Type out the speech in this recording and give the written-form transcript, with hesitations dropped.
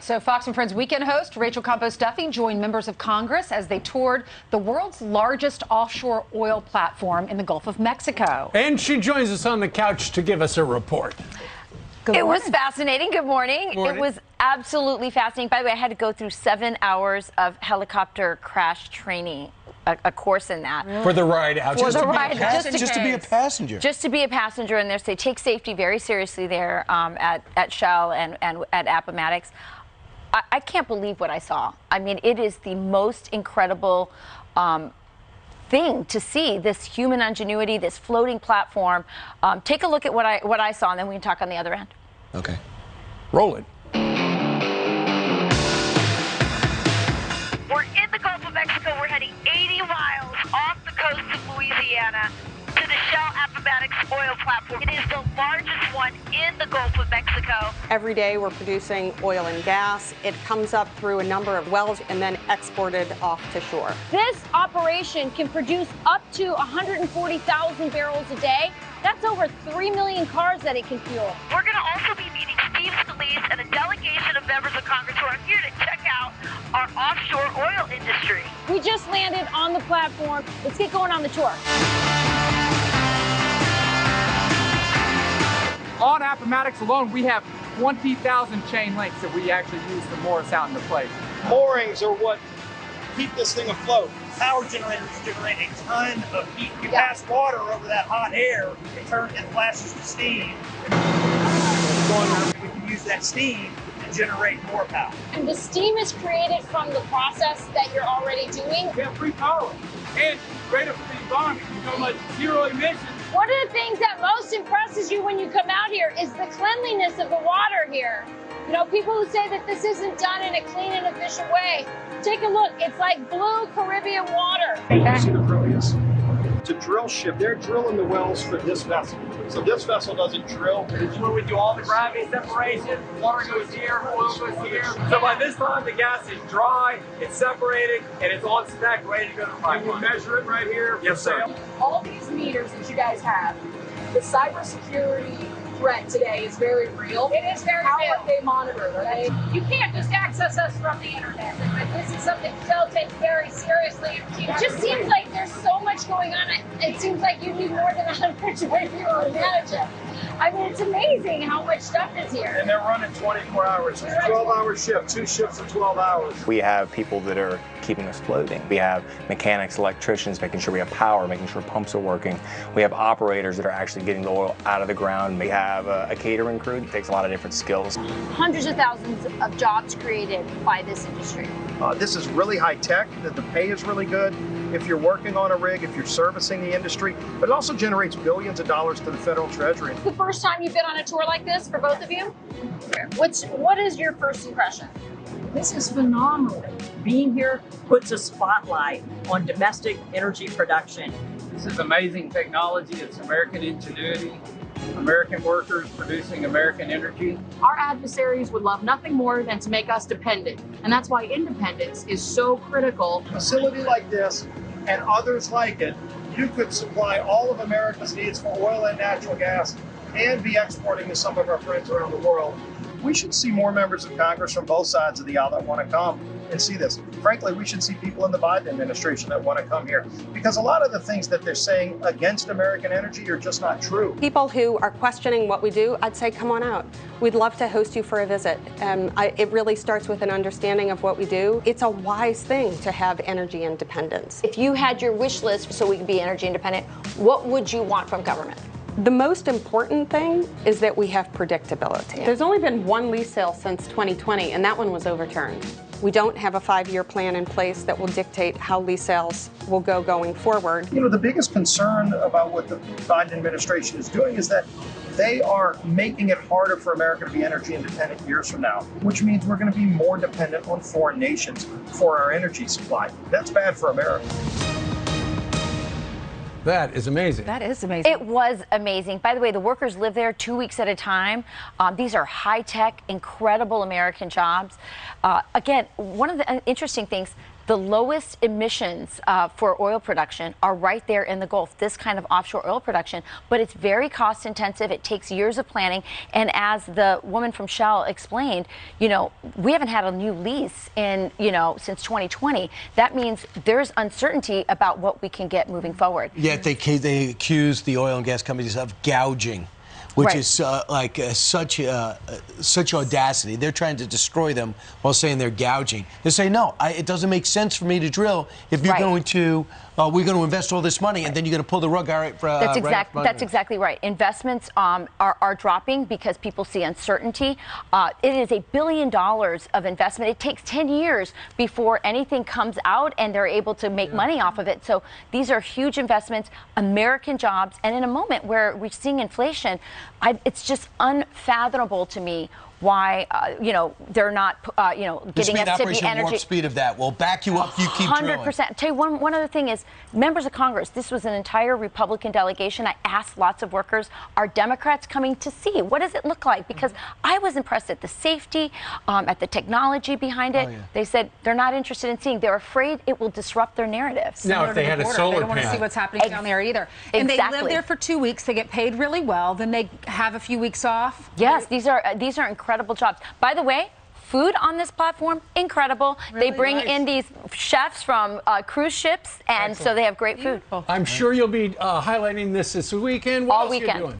So Fox and Friends weekend host Rachel Campos-Duffy joined members of Congress as they toured the world's largest offshore oil platform in the Gulf of Mexico. And she joins us on the couch to give us a report. It was fascinating. Good morning. It was absolutely fascinating. By the way, I had to go through 7 hours of helicopter crash training, a course in that. For the ride out. For the ride, just to be a passenger. Just to be a passenger, and they take safety very seriously there at Shell and at Appomattox. I can't believe what I saw. I mean, it is the most incredible thing to see, this human ingenuity, this floating platform. Take a look at what I saw, and then we can talk on the other end. Okay. Roll it. We're in the Gulf of Mexico. We're heading 80 miles off the coast of Louisiana to the Shell Appomattox oil platform. It is the largest one in the Gulf of Mexico. Every day we're producing oil and gas. It comes up through a number of wells and then exported off to shore. This operation can produce up to 140,000 barrels a day. That's over 3 million cars that it can fuel. We're going to also be meeting Whip Scalise and a delegation of members of Congress who are here to check out our offshore oil industry. We just landed on the platform. Let's get going on the tour. On Appomattox alone, we have 20,000 chain links that we actually use to moor us out into place. Moorings are what keep this thing afloat. Power generators generate a ton of heat. You pass water over that hot air, it flashes to steam. We can use that steam to generate more power. And the steam is created from the process that you're already doing. We have free power and greater for the environment. You go like zero emissions. One of the things that most impresses you when you come out here is the cleanliness of the water here. You know, people who say that this isn't done in a clean and efficient way, take a look. It's like blue Caribbean water. You see the brilliance? It's a drill ship. They're drilling the wells for this vessel. So this vessel doesn't drill. It's where we do all the gravity separation. Water goes here, oil goes here. So by this time, the gas is dry, it's separated, and it's on spec, ready to go to the pipeline. And we measure it right here. Yes, sir. All these meters that you guys have, the cybersecurity threat today is very real. It is very real. How are they monitored? You can't just access us from the internet. This is something Shell takes very seriously. It just seems like there's so much going on. It seems like you need more than 100 people to manage it. I mean, it's amazing how much stuff is here. And they're running 24 hours. It's a 12-hour shift, 2 shifts of 12 hours. We have people that are keeping us floating. We have mechanics, electricians, making sure we have power, making sure pumps are working. We have operators that are actually getting the oil out of the ground. We have a catering crew that takes a lot of different skills. Hundreds of thousands of jobs created by this industry. This is really high tech. The pay is really good. If you're working on a rig, if you're servicing the industry, but it also generates billions of dollars to the federal treasury. The first time you've been on a tour like this for both of you? What is your first impression? This is phenomenal. Being here puts a spotlight on domestic energy production. This is amazing technology. It's American ingenuity, American workers producing American energy. Our adversaries would love nothing more than to make us dependent, and that's why independence is so critical. A facility like this and others like it, you could supply all of America's needs for oil and natural gas and be exporting to some of our friends around the world. We should see more members of Congress from both sides of the aisle that want to come and see this. Frankly, we should see people in the Biden administration that want to come here, because a lot of the things that they're saying against American energy are just not true. People who are questioning what we do, I'd say come on out. We'd love to host you for a visit. It really starts with an understanding of what we do. It's a wise thing to have energy independence. If you had your wish list so we could be energy independent, what would you want from government? The most important thing is that we have predictability. There's only been one lease sale since 2020, and that one was overturned. We don't have a 5-year plan in place that will dictate how lease sales will go going forward. You know, the biggest concern about what the Biden administration is doing is that they are making it harder for America to be energy independent years from now, which means we're going to be more dependent on foreign nations for our energy supply. That's bad for America. That is amazing. That is amazing. It was amazing. By the way, the workers live there 2 weeks at a time. These are high-tech, incredible American jobs. Again, one of the interesting things, the lowest emissions for oil production are right there in the Gulf, this kind of offshore oil production. But it's very cost intensive. It takes years of planning. And as the woman from Shell explained, you know, we haven't had a new lease in, you know, since 2020. That means there's uncertainty about what we can get moving forward. Yet they accuse the oil and gas companies of gouging, which is such audacity. They're trying to destroy them while saying they're gouging. They say, no, it doesn't make sense for me to drill if you're going to, we're going to invest all this money and then you're going to pull the rug out. That's exactly right. Investments are dropping because people see uncertainty. It is $1 billion of investment. It takes 10 years before anything comes out and they're able to make money off of it. So these are huge investments, American jobs, and in a moment where we're seeing inflation, it's just unfathomable to me why, you know, they're not, you know, getting us to be energy. Warp speed of that will back you up. You keep drilling. 100%. Tell you one other thing is, members of Congress, this was an entire Republican delegation. I asked lots of workers, are Democrats coming to see? What does it look like? Because I was impressed at the safety, at the technology behind it. They said they're not interested in seeing. They're afraid it will disrupt their narratives. Now, if they had a solar panel. They don't want to see what's happening down there either. And they live there for 2 weeks. They get paid really well. Then they have a few weeks off. Yes, these are incredible jobs. By the way, food on this platform, incredible. Really they bring in these chefs from cruise ships, and so they have great food. I'm sure you'll be highlighting this weekend. What else are you doing?